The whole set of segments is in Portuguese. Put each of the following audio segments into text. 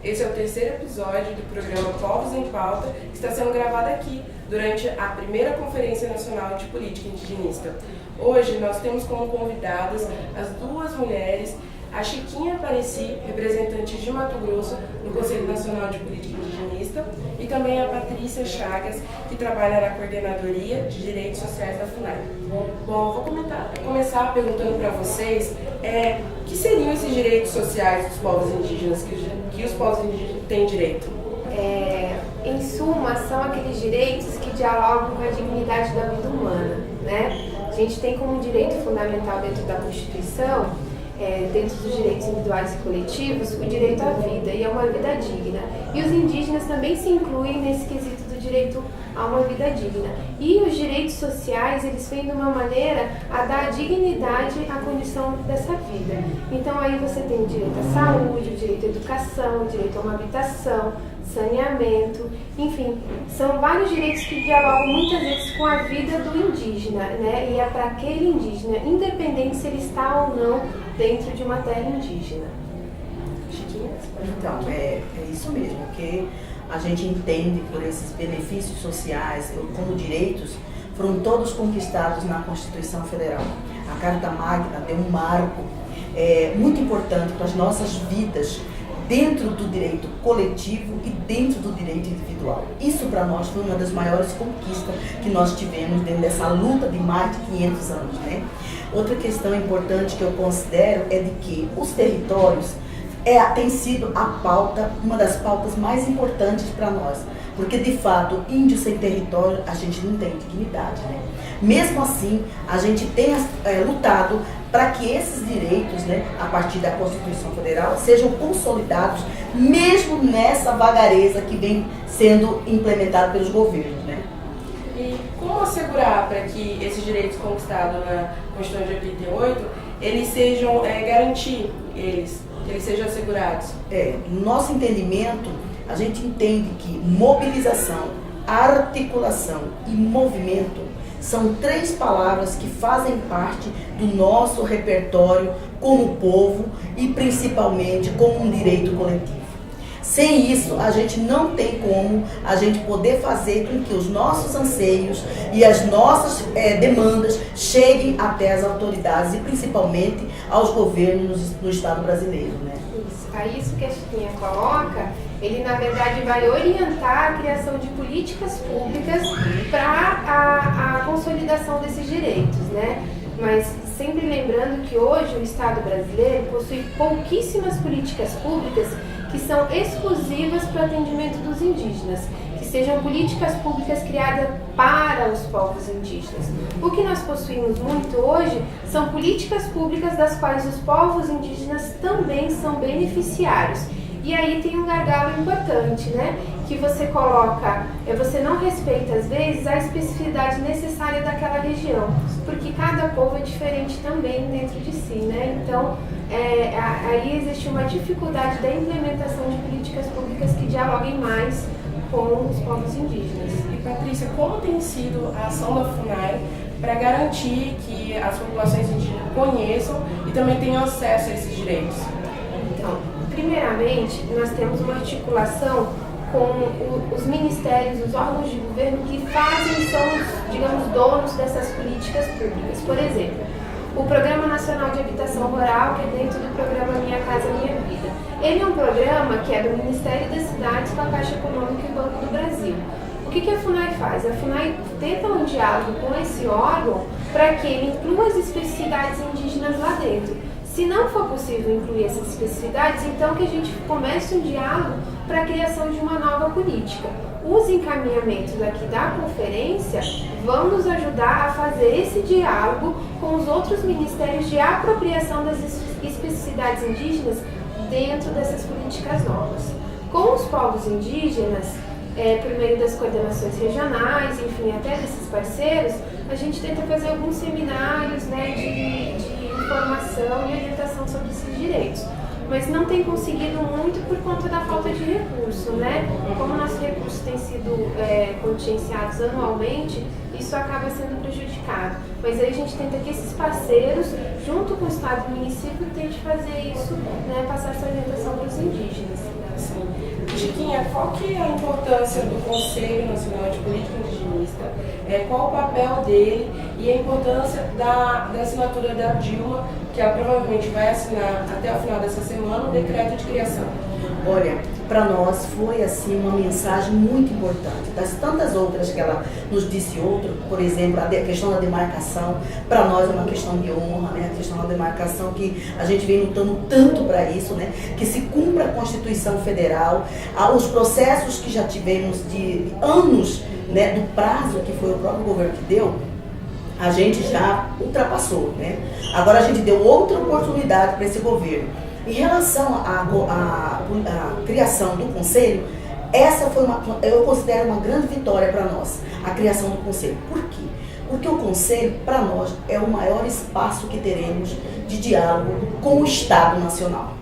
Esse é o terceiro episódio do programa Povos em Pauta, que está sendo gravado aqui, durante a primeira Conferência Nacional de Política Indigenista. Hoje nós temos como convidadas as duas mulheres, a Chiquinha Apareci, representante de Mato Grosso no Conselho Nacional de Política Indigenista, e também a Patrícia Chagas, que trabalha na Coordenadoria de Direitos Sociais da FUNAI. Bom, vou começar perguntando para vocês o que seriam esses direitos sociais dos povos indígenas, que os povos indígenas têm direito? Em suma, são aqueles direitos que dialogam com a dignidade da vida humana, né? A gente tem como direito fundamental dentro da Constituição, dentro dos direitos individuais e coletivos, o direito à vida, e a uma vida digna. E os indígenas também se incluem nesse quesito do direito a uma vida digna. E os direitos sociais, eles vêm de uma maneira a dar dignidade à condição dessa vida. Então aí você tem o direito à saúde, o direito à educação, o direito a uma habitação, saneamento, enfim, são vários direitos que dialogam muitas vezes com a vida do indígena, né? E é para aquele indígena, independente se ele está ou não dentro de uma terra indígena. Chiquinha? Então, é isso mesmo, que a gente entende por esses benefícios sociais como direitos, foram todos conquistados na Constituição Federal. A Carta Magna deu um marco muito importante para as nossas vidas, dentro do direito coletivo e dentro do direito individual. Isso para nós foi uma das maiores conquistas que nós tivemos dentro dessa luta de mais de 500 anos, né? Outra questão importante que eu considero é de que os territórios tem sido a pauta, uma das pautas mais importantes para nós, porque de fato, índio sem território, a gente não tem dignidade, né? Mesmo assim, a gente tem lutado para que esses direitos, né, a partir da Constituição Federal, sejam consolidados, mesmo nessa vagareza que vem sendo implementada pelos governos, né? E como assegurar para que esses direitos conquistados na Constituição de 88, eles sejam que eles sejam assegurados? No nosso entendimento, a gente entende que mobilização, articulação e movimento são três palavras que fazem parte do nosso repertório como povo e principalmente como um direito coletivo. Sem isso, a gente não tem como a gente poder fazer com que os nossos anseios e as nossas demandas cheguem até as autoridades e principalmente aos governos no Estado brasileiro, né? Isso que a Chiquinha coloca, ele na verdade vai orientar a criação de políticas públicas para a consolidação desses direitos, né? Mas sempre lembrando que hoje o Estado brasileiro possui pouquíssimas políticas públicas que são exclusivas para o atendimento dos indígenas, que sejam políticas públicas criadas para os povos indígenas. O que nós possuímos muito hoje são políticas públicas das quais os povos indígenas também são beneficiários. E aí tem um gargalo importante, né? Que você coloca, você não respeita às vezes a especificidade necessária daquela região, porque cada povo é diferente também dentro de si, né? Então, aí existe uma dificuldade da implementação de políticas públicas que dialoguem mais com os povos indígenas. E Patrícia, como tem sido a ação da FUNAI para garantir que as populações indígenas conheçam e também tenham acesso a esses direitos? Então, primeiramente, nós temos uma articulação com os ministérios, os órgãos de governo que são os, digamos, donos dessas políticas públicas. Por exemplo, o Programa Nacional de Habitação Rural, que é dentro do programa Minha Casa Minha Vida. Ele é um programa que é do Ministério das Cidades com a Caixa Econômica e Banco do Brasil. O que a FUNAI faz? A FUNAI tenta um diálogo com esse órgão para que ele inclua as especificidades indígenas lá dentro. Se não for possível incluir essas especificidades, então que a gente comece um diálogo para a criação de uma nova política. Os encaminhamentos aqui da conferência vão nos ajudar a fazer esse diálogo com os outros ministérios de apropriação das especificidades indígenas dentro dessas políticas novas. Com os povos indígenas, por meio das coordenações regionais, enfim, até desses parceiros, a gente tenta fazer alguns seminários, né, de informação e orientação sobre esses direitos. Mas não tem conseguido muito por conta da falta de recurso, né? Como nossos recursos têm sido contingenciados anualmente, isso acaba sendo prejudicado. Mas aí a gente tenta que esses parceiros, junto com o Estado e o município, tente fazer isso, né, passar essa orientação para os indígenas. Assim, Chiquinha, qual que é a importância do Conselho Nacional de Política Indigenista? Qual o papel dele e a importância da assinatura da Dilma, que ela provavelmente vai assinar até o final dessa semana, o decreto de criação? Olha, para nós foi assim uma mensagem muito importante. Das tantas outras que ela nos disse por exemplo, a questão da demarcação, para nós é uma questão de honra, né? A questão da demarcação que a gente vem lutando tanto para isso, né? Que se cumpra a Constituição Federal, os processos que já tivemos de anos, né, do prazo que foi o próprio governo que deu, a gente já ultrapassou, né? Agora a gente deu outra oportunidade para esse governo. Em relação à criação do Conselho, essa foi eu considero uma grande vitória para nós, a criação do Conselho. Por quê? Porque o Conselho, para nós, é o maior espaço que teremos de diálogo com o Estado Nacional.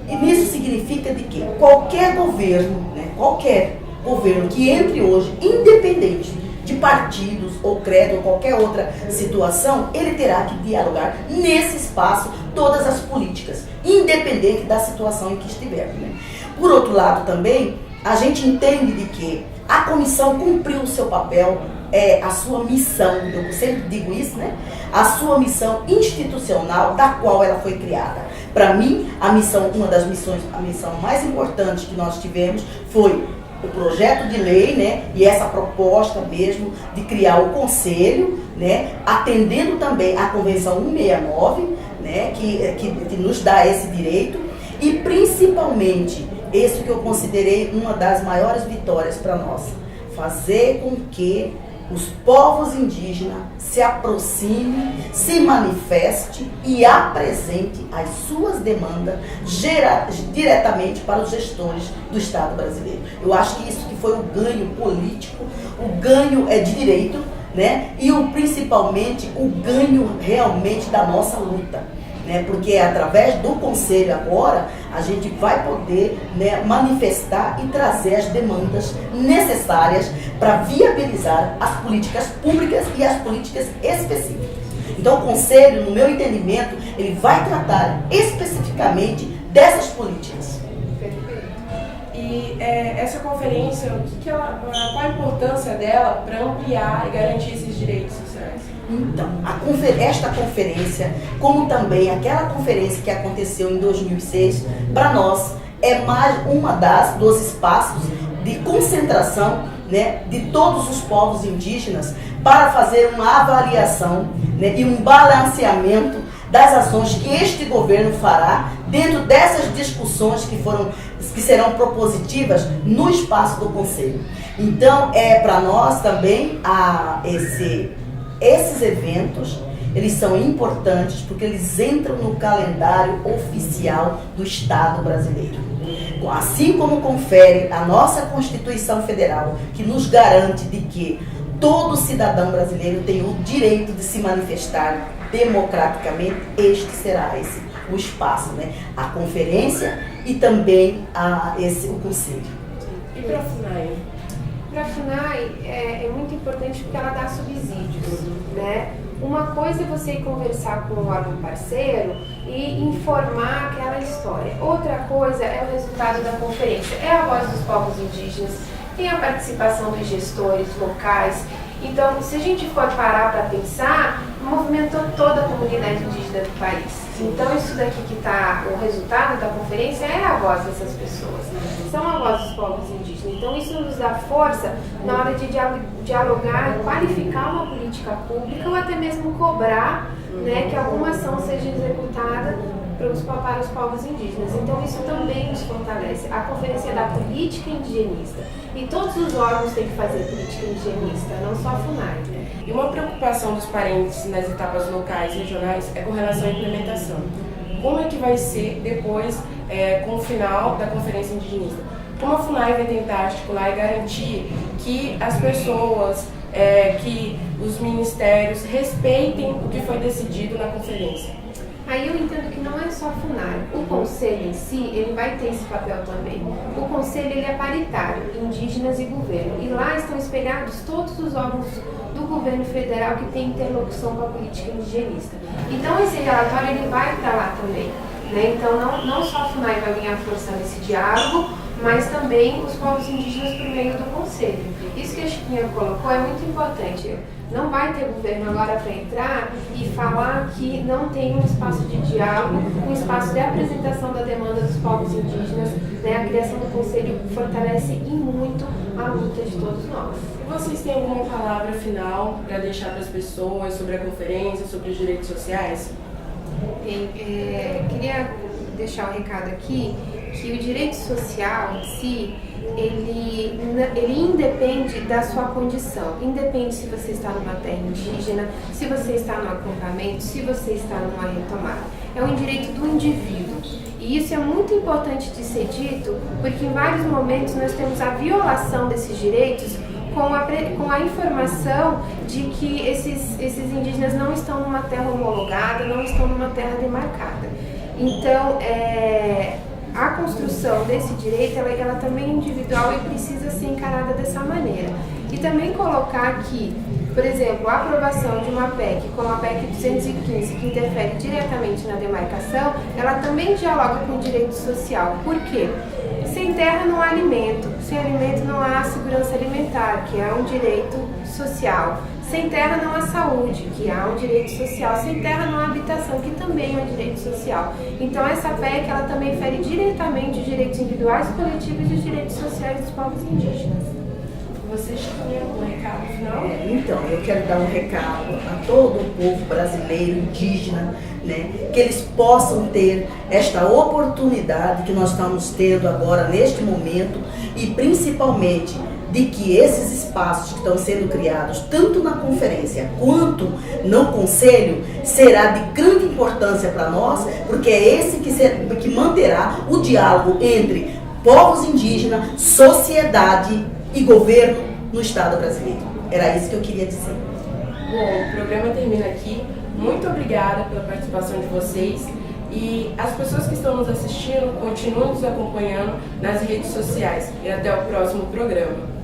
E isso significa de que qualquer governo, né, qualquer governo que entre hoje, independente de partidos ou credo ou qualquer outra situação, ele terá que dialogar nesse espaço todas as políticas, independente da situação em que estiver, né? Por outro lado também, a gente entende de que a comissão cumpriu o seu papel, a sua missão, eu sempre digo isso, né? A sua missão institucional da qual ela foi criada. Para mim, uma das missões, a missão mais importante que nós tivemos foi o projeto de lei, né, e essa proposta mesmo de criar o Conselho, né, atendendo também à Convenção 169, né, que nos dá esse direito, e principalmente, esse que eu considerei uma das maiores vitórias para nós, fazer com que os povos indígenas se aproximem, se manifestem e apresentem as suas demandas diretamente para os gestores do Estado brasileiro. Eu acho que isso que foi o ganho político, o ganho de direito, né? E principalmente o ganho realmente da nossa luta, né? Porque através do Conselho agora a gente vai poder, né, manifestar e trazer as demandas necessárias para viabilizar as políticas públicas e as políticas específicas. Então o Conselho, no meu entendimento, ele vai tratar especificamente dessas políticas. E essa conferência, qual a importância dela para ampliar e garantir esses direitos sociais? Então, esta conferência, como também aquela conferência que aconteceu em 2006, para nós é mais dos espaços de concentração, né, de todos os povos indígenas para fazer uma avaliação, né, e um balanceamento das ações que este governo fará dentro dessas discussões que serão propositivas no espaço do Conselho. Então, para nós também esses eventos, eles são importantes porque eles entram no calendário oficial do Estado brasileiro. Assim como confere a nossa Constituição Federal, que nos garante de que todo cidadão brasileiro tem o direito de se manifestar democraticamente, este será o espaço, né? A conferência e também o Conselho. E para a FUNAI? Para a FUNAI é muito importante porque ela dá subsídios, né? Uma coisa é você ir conversar com um órgão parceiro e informar aquela história. Outra coisa é o resultado da conferência. É a voz dos povos indígenas, tem a participação dos gestores locais. Então, se a gente for parar para pensar, movimentou toda a comunidade indígena do país. Então, isso daqui que está, o resultado da conferência é a voz dessas pessoas. São a voz dos povos indígenas. Então, isso nos dá força na hora de dialogar e qualificar uma política pública ou até mesmo cobrar, né, que alguma ação seja executada para os povos indígenas. Então, isso também nos fortalece. A Conferência da Política Indigenista. E todos os órgãos têm que fazer política indigenista, não só a FUNAI. E uma preocupação dos parentes nas etapas locais e regionais é com relação à implementação. Como é que vai ser depois, com o final da Conferência Indigenista? Como a FUNAI vai tentar articular e garantir que as pessoas, que os ministérios respeitem o que foi decidido na conferência? Aí eu entendo que não é só a FUNAI. O Conselho em si, ele vai ter esse papel também. O Conselho, ele é paritário, indígenas e governo. E lá estão espelhados todos os órgãos do governo federal que tem interlocução com a política indigenista. Então esse relatório, ele vai para lá também, né? Então não só a FUNAI vai ganhar força nesse diálogo, mas também os povos indígenas por meio do Conselho. Isso que a Chiquinha colocou é muito importante. Não vai ter governo agora para entrar e falar que não tem um espaço de diálogo, um espaço de apresentação da demanda dos povos indígenas, né? A criação do Conselho fortalece e muito a luta de todos nós. E vocês têm alguma palavra final para deixar para as pessoas sobre a conferência, sobre os direitos sociais? Bem, queria deixar um recado aqui que o direito social em si, ele independe da sua condição, independe se você está numa terra indígena, se você está no acampamento, se você está numa retomada. É um direito do indivíduo. E isso é muito importante de ser dito, porque em vários momentos nós temos a violação desses direitos com a informação de que esses indígenas não estão numa terra homologada, não estão numa terra demarcada. Então, a construção desse direito, ela também é individual e precisa ser encarada dessa maneira. E também colocar que, por exemplo, a aprovação de uma PEC, como a PEC 215, que interfere diretamente na demarcação, ela também dialoga com o direito social. Por quê? Sem terra não há alimento, sem alimento não há segurança alimentar, que é um direito social. Sem terra não há saúde, que há um direito social. Sem terra não há habitação, que também é um direito social. Então essa PEC, ela também fere diretamente os direitos individuais, coletivos e os direitos sociais dos povos indígenas. Vocês tinham um recado final? Então, eu quero dar um recado a todo o povo brasileiro, indígena, né, que eles possam ter esta oportunidade que nós estamos tendo agora, neste momento, e principalmente de que esses espaços que estão sendo criados, tanto na conferência quanto no conselho, será de grande importância para nós, porque é esse que manterá o diálogo entre povos indígenas, sociedade e governo no Estado brasileiro. Era isso que eu queria dizer. Bom, o programa termina aqui. Muito obrigada pela participação de vocês. E as pessoas que estão nos assistindo, continuem nos acompanhando nas redes sociais. E até o próximo programa.